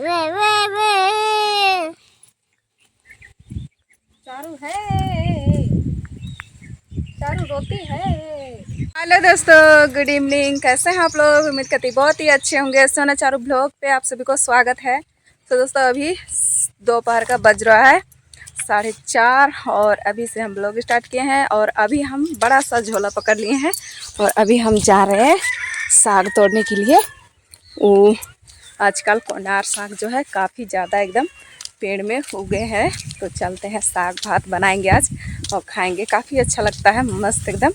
वे वे वे चारू है, चारू रोती है। हेलो दोस्तों, गुड इवनिंग। कैसे हैं आप लोग? उम्मीद करती हूँ बहुत ही अच्छे होंगे। सोना चारू ब्लॉग पे आप सभी को स्वागत है। तो दोस्तों अभी दोपहर का बज रहा है 4:30 और अभी से हम ब्लॉग स्टार्ट किए हैं और अभी हम बड़ा सा झोला पकड़ लिए हैं और अभी हम जा रहे हैं साग तोड़ने के लिए। वो आजकल कोनार साग जो है काफ़ी ज़्यादा एकदम पेड़ में उगे हैं, तो चलते हैं साग भात बनाएंगे आज और खाएंगे। काफ़ी अच्छा लगता है, मस्त एकदम।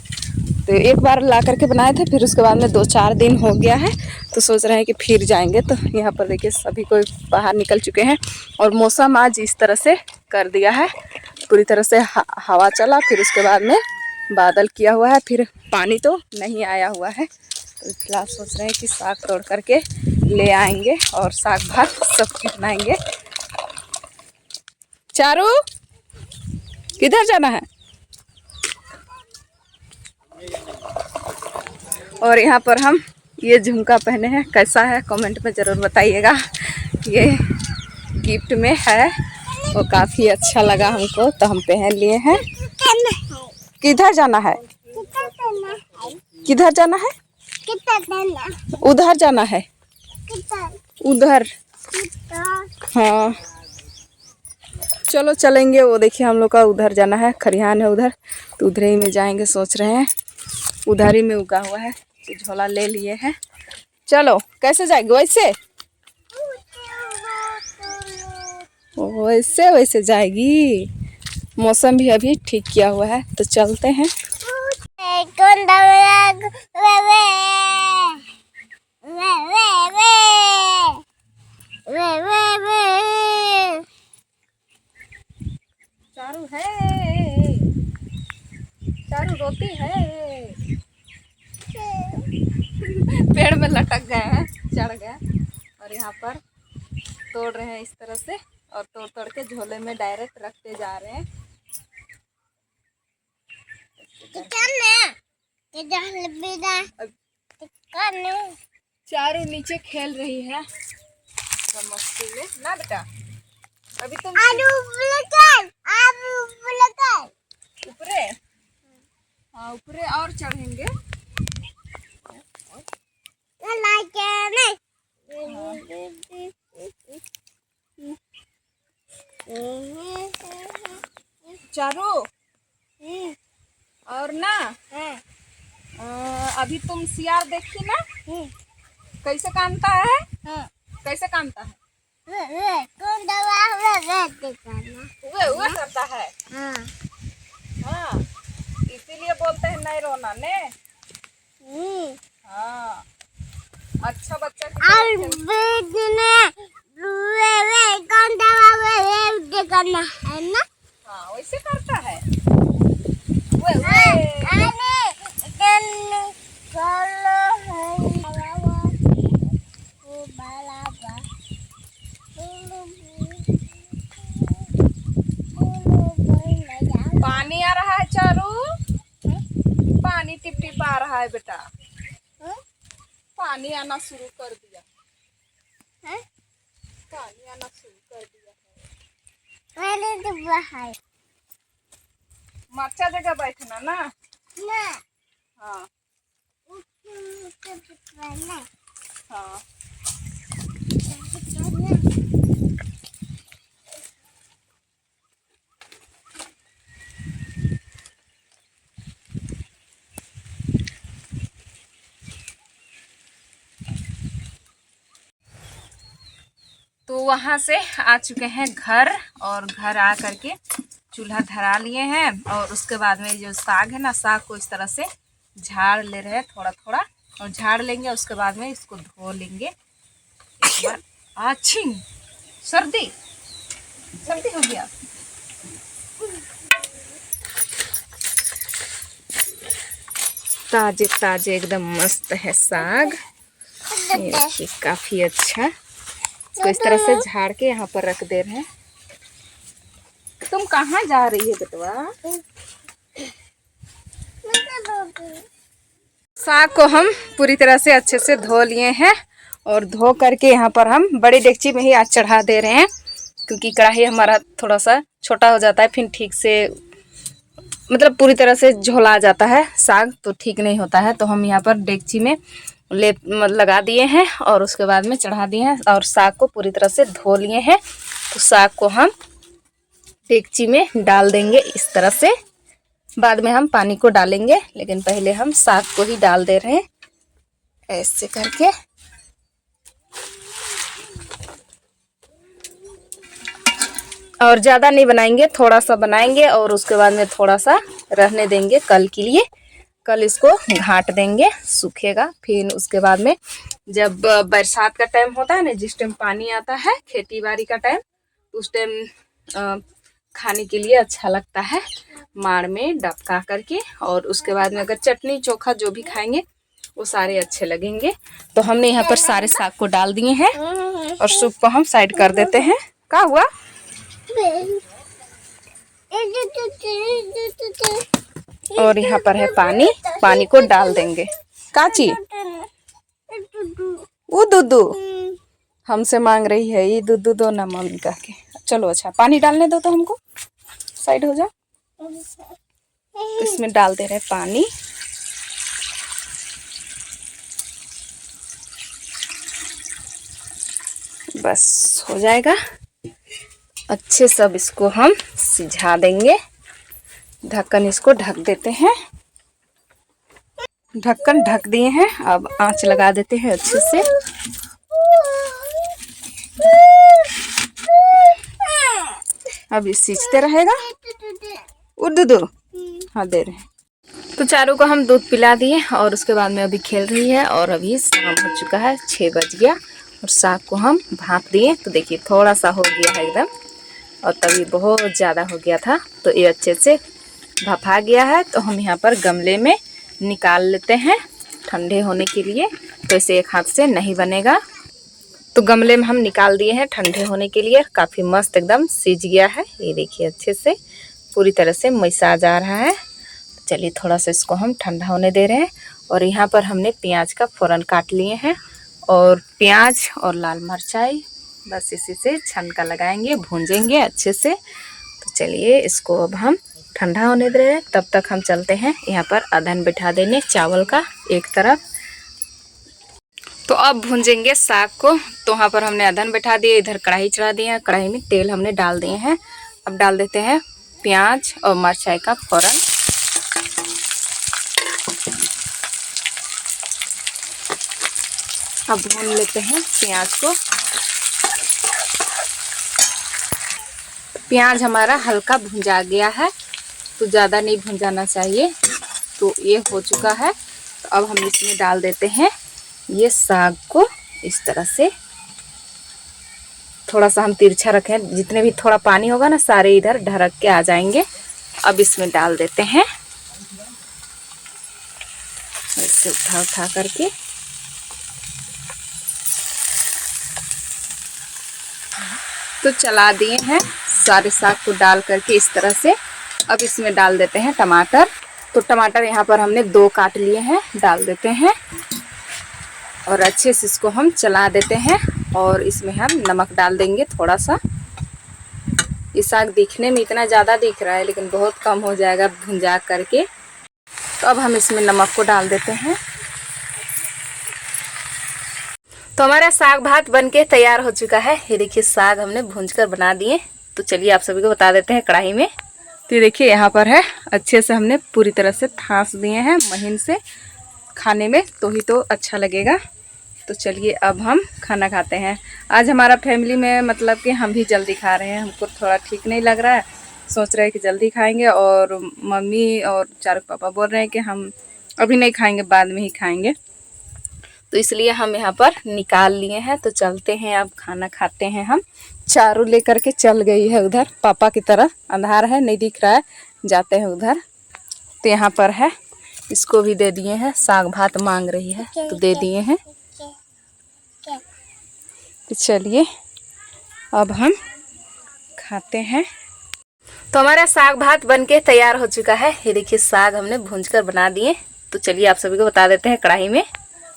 तो एक बार ला करके बनाए थे, फिर उसके बाद में 2-4 दिन हो गया है, तो सोच रहे हैं कि फिर जाएंगे। तो यहाँ पर देखिए सभी कोई बाहर निकल चुके हैं और मौसम आज इस तरह से कर दिया है, पूरी तरह से हवा चला, फिर उसके बाद में बादल किया हुआ है, फिर पानी तो नहीं आया हुआ है। तो फिलहाल सोच रहे हैं कि साग तोड़ करके ले आएंगे और साग भात सब कुछ बनाएंगे। चारू किधर जाना है? और यहाँ पर हम ये झुमका पहने हैं, कैसा है कमेंट में ज़रूर बताइएगा। ये गिफ्ट में है, वो काफ़ी अच्छा लगा हमको, तो हम पहन लिए हैं। किधर जाना है? किधर जाना है? उधर जाना है, उधर। हाँ चलो चलेंगे। वो देखिए हम लोग का उधर जाना है, खरिहान है उधर, तो उधर ही में जाएंगे सोच रहे हैं। उधर ही में उगा हुआ है, तो झोला ले लिए हैं। चलो कैसे जाएंगे? वैसे वैसे वैसे जाएगी। मौसम भी अभी ठीक किया हुआ है, तो चलते हैं। चारू है, चारू रोती है। पेड़ में लटक गए हैं, चढ़ गए और यहाँ पर तोड़ रहे हैं इस तरह से, और तोड़ तोड़ के झोले में डायरेक्ट रखते जा रहे हैं। चारू नीचे खेल रही है मस्ती में ना बेटा। अभी तुम ऊपरे, हाँ ऊपरे और चढ़ेंगे। चारू और ना अभी तुम सियार देखी ना, कैसे कामता है? कैसे कामता है? वे करता है। हाँ इसीलिए बोलते हैं नहीं रोना ने। हाँ अच्छा बच्चा करना है ना। हाँ वैसे करता है। पानी आ रहा है चारू, पानी टिप टिप आ रहा है बेटा। पानी आना शुरू कर दिया है, पानी आना शुरू कर दिया है। मर्चा जगह बैठना ना। हाँ हाँ तो वहाँ से आ चुके हैं घर, और घर आ करके चूल्हा धरा लिए हैं और उसके बाद में जो साग है ना, साग को इस तरह से झाड़ ले रहे हैं थोड़ा थोड़ा, और झाड़ लेंगे उसके बाद में इसको धो लेंगे एक बार। अच्छी सर्दी सर्दी हो गया। ताजे ताजे एकदम मस्त है साग, ये काफी अच्छा। तो इस तरह से झाड़ के यहाँ पर रख दे रहे हैं। तुम कहाँ जा रही है बेटवा? साग को हम पूरी तरह से अच्छे से धो लिए हैं और धो करके यहाँ पर हम बड़ी डेगची में ही आज चढ़ा दे रहे हैं, क्योंकि कढ़ाई हमारा थोड़ा सा छोटा हो जाता है, फिर ठीक से मतलब पूरी तरह से झोला जाता है साग, तो ठीक नहीं होता है। तो हम यहाँ पर डेगची में लेप लगा दिए हैं और उसके बाद में चढ़ा दिए हैं और साग को पूरी तरह से धो लिए हैं। तो साग को हम डेगची में डाल देंगे इस तरह से, बाद में हम पानी को डालेंगे, लेकिन पहले हम साग को ही डाल दे रहे हैं ऐसे करके। और ज़्यादा नहीं बनाएंगे, थोड़ा सा बनाएंगे और उसके बाद में थोड़ा सा रहने देंगे कल के लिए। कल इसको घाट देंगे, सूखेगा। फिर उसके बाद में जब बरसात का टाइम होता है ना, जिस टाइम पानी आता है खेती बाड़ी का टाइम, उस टाइम खाने के लिए अच्छा लगता है, माड़ में डबका करके। और उसके बाद में अगर चटनी चोखा जो भी खाएंगे वो सारे अच्छे लगेंगे। तो हमने यहाँ पर सारे साग को डाल दिए हैं और सूप को हम साइड कर देते हैं। क्या हुआ? और यहाँ पर है पानी, पानी को डाल देंगे। काची वो दूधू हमसे मांग रही है, ये दूधू दो ना मम्मी कह के। चलो अच्छा पानी डालने दो तो हमको, साइड हो जा। तो इसमें डाल दे रहे पानी। बस हो जाएगा अच्छे। सब इसको हम सिझा देंगे। ढक्कन इसको ढक देते हैं। ढक्कन ढक दिए हैं, अब आंच लगा देते हैं अच्छे से। अब ये सीझते रहेगा। दूध हाँ दे रहे हैं। तो चारों को हम दूध पिला दिए और उसके बाद में अभी खेल रही है। और अभी शाम हो चुका है, 6 बज गया और साग को हम भाप दिए। तो देखिए थोड़ा सा हो गया है एकदम, और तभी बहुत ज़्यादा हो गया था। तो ये अच्छे से भापा गया है। तो हम यहाँ पर गमले में निकाल लेते हैं ठंडे होने के लिए। तो इसे एक हाथ से नहीं बनेगा। तो गमले में हम निकाल दिए हैं ठंडे होने के लिए। काफ़ी मस्त एकदम सीझ गया है। ये देखिए अच्छे से पूरी तरह से मिसा जा रहा है। चलिए थोड़ा सा इसको हम ठंडा होने दे रहे हैं। और यहाँ पर हमने प्याज का फ़ौरन काट लिए हैं और प्याज और लाल मिर्चाई, बस इसी से छनका लगाएंगे, भूंजेंगे अच्छे से। तो चलिए इसको अब हम ठंडा होने दे रहे हैं। तब तक हम चलते हैं यहाँ पर अधन बिठा देने चावल का एक तरफ। तो अब भूंजेंगे साग को। तो वहाँ पर हमने अधन बिठा दिए, इधर कढ़ाई चढ़ा दिए हैं। कढ़ाई में तेल हमने डाल दिए हैं। अब डाल देते हैं प्याज और मिर्चाई का फ़ौरन। अब भून लेते हैं प्याज को। प्याज हमारा हल्का भुंजा गया है, तो ज़्यादा नहीं भुंजाना चाहिए। तो ये हो चुका है। तो अब हम इसमें डाल देते हैं ये साग को इस तरह से। थोड़ा सा हम तिरछा रखें, जितने भी थोड़ा पानी होगा ना सारे इधर ढरक के आ जाएंगे। अब इसमें डाल देते हैं ऐसे उठा उठा करके। तो चला दिए हैं सारे साग को डाल करके इस तरह से। अब इसमें डाल देते हैं टमाटर। तो टमाटर यहाँ पर हमने 2 काट लिए हैं, डाल देते हैं और अच्छे से इसको हम चला देते हैं। और इसमें हम नमक डाल देंगे थोड़ा सा। ये साग दिखने में इतना ज़्यादा दिख रहा है, लेकिन बहुत कम हो जाएगा भुंजा करके। तो अब हम इसमें नमक को डाल देते हैं। तो हमारा साग भात बनके तैयार हो चुका है। ये देखिए साग हमने भूंजकर बना दिए। तो चलिए आप सभी को बता देते हैं कढ़ाई में। तो ये देखिए यहाँ पर है, अच्छे से हमने पूरी तरह से थास दिए हैं महीन से। खाने में तो ही तो अच्छा लगेगा। तो चलिए अब हम खाना खाते हैं। आज हमारा फैमिली में मतलब कि हम भी जल्दी खा रहे हैं। हमको थोड़ा ठीक नहीं लग रहा है, सोच रहे हैं कि जल्दी खाएंगे। और मम्मी और चारू पापा बोल रहे हैं कि हम अभी नहीं खाएंगे, बाद में ही खाएंगे। तो इसलिए हम यहाँ पर निकाल लिए हैं। तो चलते हैं अब खाना खाते हैं। हम चारू लेकर के चल गई है उधर पापा की तरफ। अंधार है, नहीं दिख रहा है, जाते हैं उधर। तो यहाँ पर है, इसको भी दे दिए हैं। साग भात मांग रही है तो दे दिए हैं। तो चलिए अब हम खाते हैं। तो हमारा साग भात बनके तैयार हो चुका है। ये देखिए साग हमने भूंजकर बना दिए। तो चलिए आप सभी को बता देते हैं कढ़ाई में।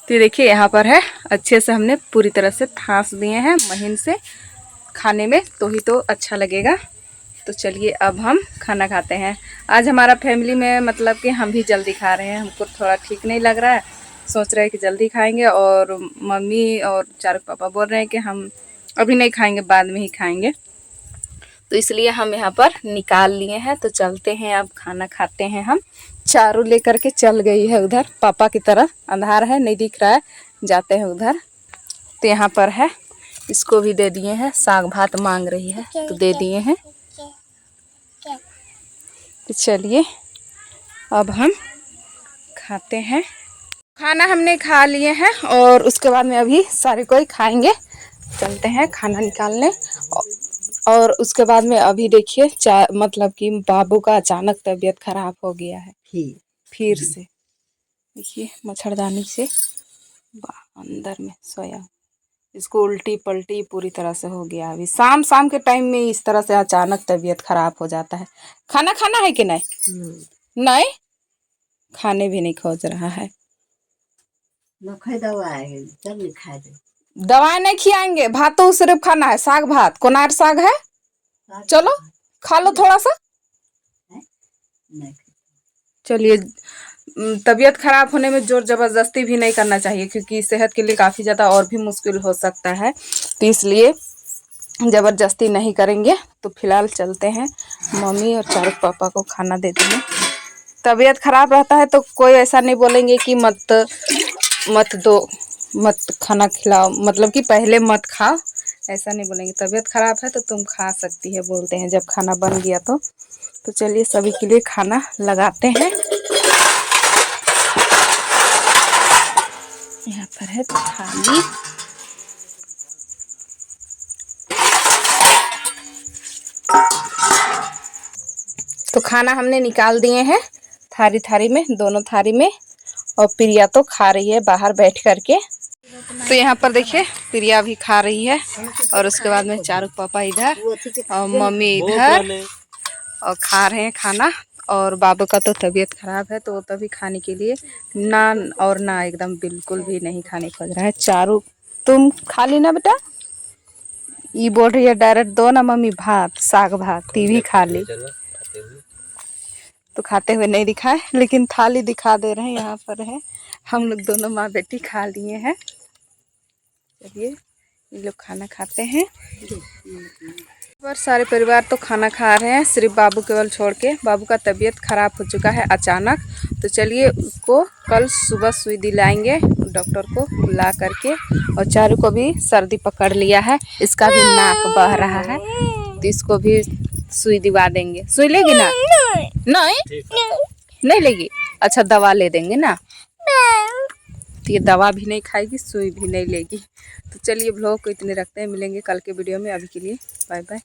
तो ये देखिए यहाँ पर है, अच्छे से हमने पूरी तरह से थास दिए हैं महीन से, खाने में तो ही तो अच्छा लगेगा। तो चलिए अब हम खाना खाते हैं। आज हमारा फैमिली में मतलब कि हम भी जल्दी खा रहे हैं, हमको थोड़ा ठीक नहीं लग रहा है, सोच रहे हैं कि जल्दी खाएंगे। और मम्मी और चारू पापा बोल रहे हैं कि हम अभी नहीं खाएंगे, बाद में ही खाएंगे। तो इसलिए हम यहाँ पर निकाल लिए हैं। तो चलते हैं अब खाना खाते हैं। हम चारू लेकर के चल गई है उधर पापा की तरफ, अंधार है नहीं दिख रहा है, जाते हैं उधर। तो यहाँ पर है, इसको भी दे दिए हैं, साग भात मांग रही है तो दे दिए हैं। तो चलिए अब हम खाते हैं। खाना हमने खा लिए हैं और उसके बाद में अभी सारे कोई खाएंगे। चलते हैं खाना निकालने। और उसके बाद में अभी देखिए मतलब कि बाबू का अचानक तबीयत खराब हो गया है फिर से। देखिए मच्छरदानी से अंदर में सोया, इसको उल्टी पल्टी पूरी तरह से हो गया। अभी शाम के टाइम में इस तरह से अचानक तबीयत खराब हो जाता है। खाना खाना है कि नहीं? नहीं खाने भी नहीं खोज रहा है। दवाई नहीं खिलाएंगे, भात तो सिर्फ खाना है, साग भात, कोनार साग है, चलो खा लो थोड़ा सा। चलिए, तबीयत खराब होने में जोर जबरदस्ती भी नहीं करना चाहिए, क्योंकि सेहत के लिए काफ़ी ज़्यादा और भी मुश्किल हो सकता है। तो इसलिए ज़बरदस्ती नहीं करेंगे। तो फिलहाल चलते हैं, मम्मी और चारू पापा को खाना दे देंगे। तबीयत खराब रहता है तो कोई ऐसा नहीं बोलेंगे कि मत दो, मत खाना खिलाओ, मतलब कि पहले मत खाओ, ऐसा नहीं बोलेंगे। तबीयत खराब है तो तुम खा सकती है बोलते हैं जब खाना बन गया तो। चलिए सभी के लिए खाना लगाते हैं। यहाँ पर है थाली, तो खाना हमने निकाल दिए हैं थारी में, दोनों थारी में। और प्रिया तो खा रही है बाहर बैठ करके। तो यहाँ पर देखिए प्रिया भी खा रही है, और उसके बाद में चारू पापा इधर और मम्मी इधर और खा रहे हैं खाना। और बाबू का तो तबीयत खराब है तो वो तभी खाने के लिए ना एकदम बिल्कुल भी नहीं खाने खोज रहा है। चारू तुम खा ली ना बेटा? ये बोल रही है डायरेक्ट दो ना मम्मी भात, साग भात, ती भी खा ली। तो खाते हुए नहीं दिखाए, लेकिन थाली दिखा दे रहे हैं। यहाँ पर है, हम लोग दोनों माँ बेटी खा लिए हैं। चलिए ये लोग खाना खाते हैं। पर सारे परिवार तो खाना खा रहे हैं, सिर्फ बाबू केवल छोड़ के। बाबू का तबीयत खराब हो चुका है अचानक। तो चलिए उसको कल सुबह सुई दिलाएंगे डॉक्टर को बुला करके। और चारू को भी सर्दी पकड़ लिया है, इसका भी नाक बह रहा है, तो इसको भी सुई दिवा देंगे। सुई लेगी ना? नहीं लेगी। अच्छा दवा ले देंगे ना, तो ये दवा भी नहीं खाएगी, सुई भी नहीं लेगी। तो चलिए ब्लॉग को इतने रखते हैं, मिलेंगे कल के वीडियो में। अभी के लिए बाय बाय।